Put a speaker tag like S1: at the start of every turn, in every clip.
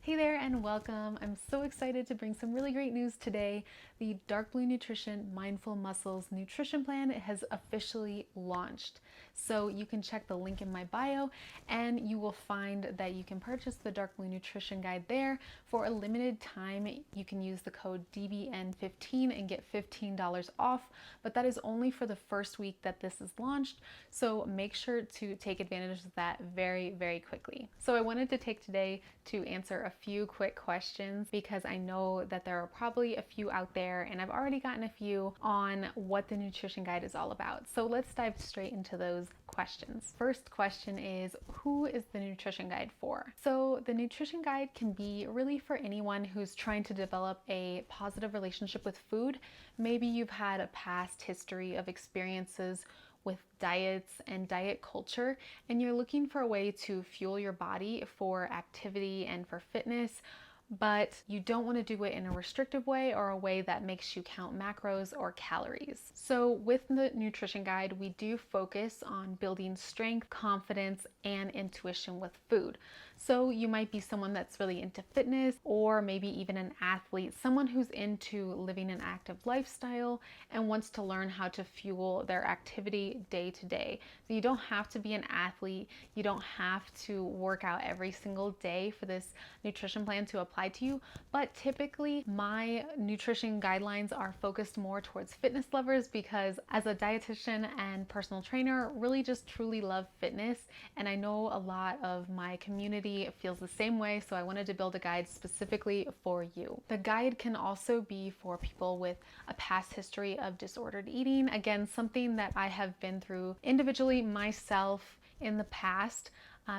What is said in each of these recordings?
S1: Hey there and welcome. I'm so excited to bring some really great news today. The Dark Blue Nutrition Mindful Muscles Nutrition Plan has officially launched. So you can check the link in my bio and you will find that you can purchase the Dark Blue Nutrition Guide there. For a limited time, you can use the code DBN15 and get $15 off, but that is only for the first week that this is launched. So make sure to take advantage of that very, very quickly. So I wanted to take today to answer a few quick questions because I know that there are probably a few out there and I've already gotten a few on what the nutrition guide is all about. So let's dive straight into those questions. First question is, who is the nutrition guide for? So the nutrition guide can be really for anyone who's trying to develop a positive relationship with food. Maybe you've had a past history of experiences with diets and diet culture, and you're looking for a way to fuel your body for activity and for fitness, but you don't want to do it in a restrictive way or a way that makes you count macros or calories. So with the nutrition guide, we do focus on building strength, confidence, and intuition with food. So you might be someone that's really into fitness, or maybe even an athlete, someone who's into living an active lifestyle and wants to learn how to fuel their activity day to day. So you don't have to be an athlete, you don't have to work out every single day for this nutrition plan to apply to you, but typically my nutrition guidelines are focused more towards fitness lovers because as a dietitian and personal trainer, really just truly love fitness, and I know a lot of my community feels the same way, so I wanted to build a guide specifically for you. The guide can also be for people with a past history of disordered eating, again, something that I have been through individually myself in the past.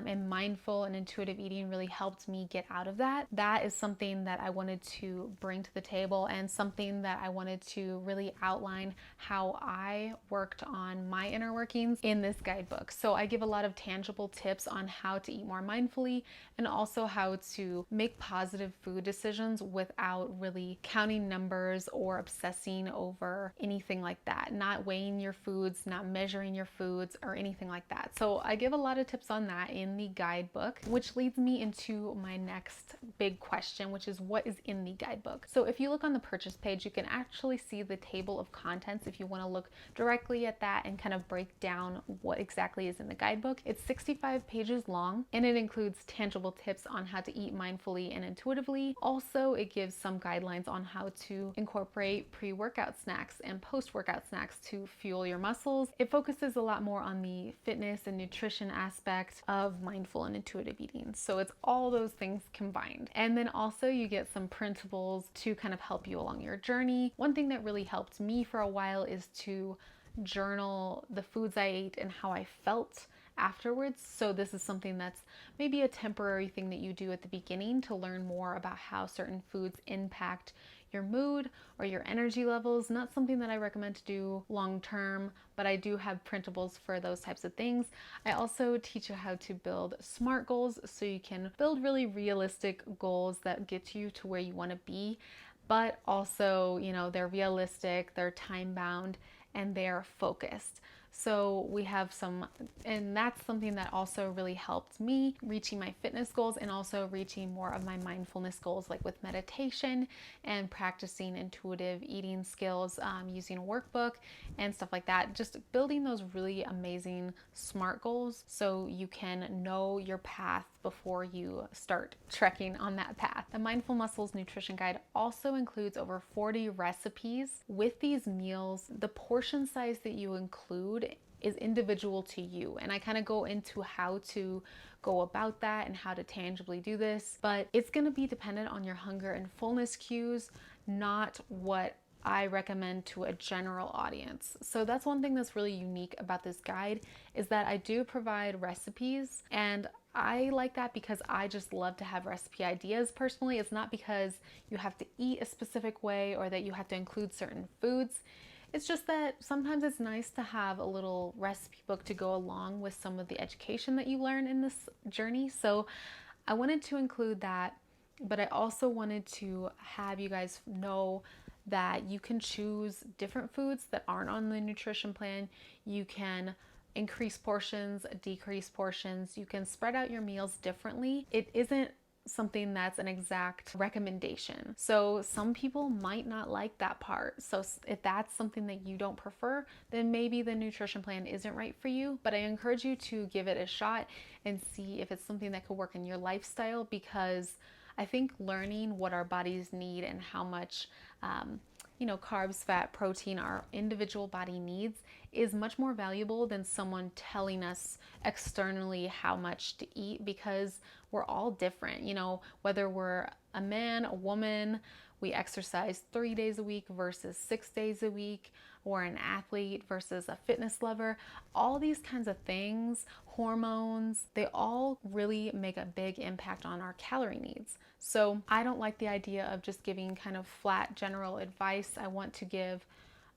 S1: And mindful and intuitive eating really helped me get out of that. That is something that I wanted to bring to the table and something that I wanted to really outline how I worked on my inner workings in this guidebook. So I give a lot of tangible tips on how to eat more mindfully and also how to make positive food decisions without really counting numbers or obsessing over anything like that. Not weighing your foods, not measuring your foods or anything like that. So I give a lot of tips on that in the guidebook, which leads me into my next big question, which is what is in the guidebook. So if you look on the purchase page, you can actually see the table of contents if you want to look directly at that and kind of break down what exactly is in the guidebook. It's 65 pages long and it includes tangible tips on how to eat mindfully and intuitively. Also, it gives some guidelines on how to incorporate pre-workout snacks and post-workout snacks to fuel your muscles. It focuses a lot more on the fitness and nutrition aspect of mindful and intuitive eating. So it's all those things combined. And then also you get some printables to kind of help you along your journey. One thing that really helped me for a while is to journal the foods I ate and how I felt afterwards. So this is something that's maybe a temporary thing that you do at the beginning to learn more about how certain foods impact your mood or your energy levels. Not something that I recommend to do long term, but I do have printables for those types of things. I also teach you how to build SMART goals so you can build really realistic goals that get you to where you want to be, but also, they're realistic, they're time bound, and they're focused. So we have some, and that's something that also really helped me reaching my fitness goals and also reaching more of my mindfulness goals, like with meditation and practicing intuitive eating skills, using a workbook and stuff like that. Just building those really amazing SMART goals so you can know your path before you start trekking on that path. The Mindful Muscles Nutrition Guide also includes over 40 recipes. With these meals, the portion size that you include is individual to you, and I kind of go into how to go about that and how to tangibly do this, but it's going to be dependent on your hunger and fullness cues, not what I recommend to a general audience. So that's one thing that's really unique about this guide, is that I do provide recipes, and I like that because I just love to have recipe ideas personally. It's not because you have to eat a specific way or that you have to include certain foods. It's just that sometimes it's nice to have a little recipe book to go along with some of the education that you learn in this journey. So I wanted to include that, but I also wanted to have you guys know that you can choose different foods that aren't on the nutrition plan. You can increase portions, decrease portions. You can spread out your meals differently. It isn't something that's an exact recommendation. So some people might not like that part. So if that's something that you don't prefer, then maybe the nutrition plan isn't right for you. But I encourage you to give it a shot and see if it's something that could work in your lifestyle, because I think learning what our bodies need and how much carbs, fat, protein our individual body needs is much more valuable than someone telling us externally how much to eat, because we're all different. Whether we're a man, a woman, we exercise 3 days a week versus 6 days a week, or an athlete versus a fitness lover, all these kinds of things, hormones, they all really make a big impact on our calorie needs. So I don't like the idea of just giving kind of flat general advice. I want to give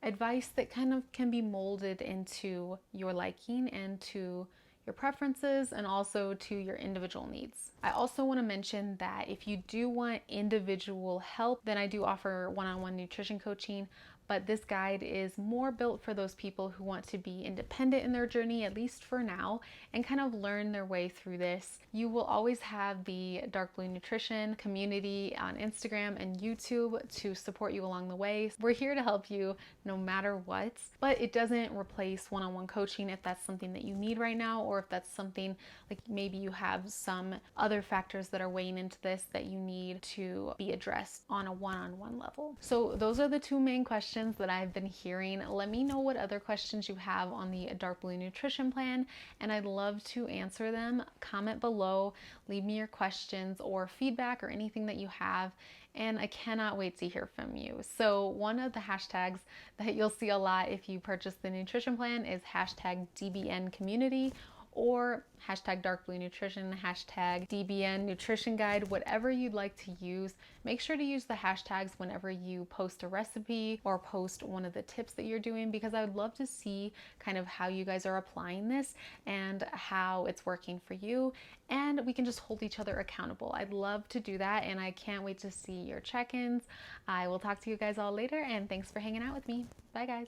S1: advice that kind of can be molded into your liking and to your preferences and also to your individual needs. I also want to mention that if you do want individual help, then I do offer one-on-one nutrition coaching. But this guide is more built for those people who want to be independent in their journey, at least for now, and kind of learn their way through this. You will always have the Dark Blue Nutrition community on Instagram and YouTube to support you along the way. We're here to help you no matter what, but it doesn't replace one-on-one coaching if that's something that you need right now, or if that's something like maybe you have some other factors that are weighing into this that you need to be addressed on a one-on-one level. So those are the two main questions that I've been hearing. Let me know what other questions you have on the Dark Blue Nutrition Plan, and I'd love to answer them. Comment below, leave me your questions or feedback or anything that you have, and I cannot wait to hear from you. So one of the hashtags that you'll see a lot if you purchase the nutrition plan is hashtag DBN community, or hashtag Dark Blue Nutrition, hashtag DBN Nutrition Guide, whatever you'd like to use. Make sure to use the hashtags whenever you post a recipe or post one of the tips that you're doing, because I would love to see kind of how you guys are applying this and how it's working for you. And we can just hold each other accountable. I'd love to do that, and I can't wait to see your check-ins. I will talk to you guys all later, and thanks for hanging out with me. Bye, guys.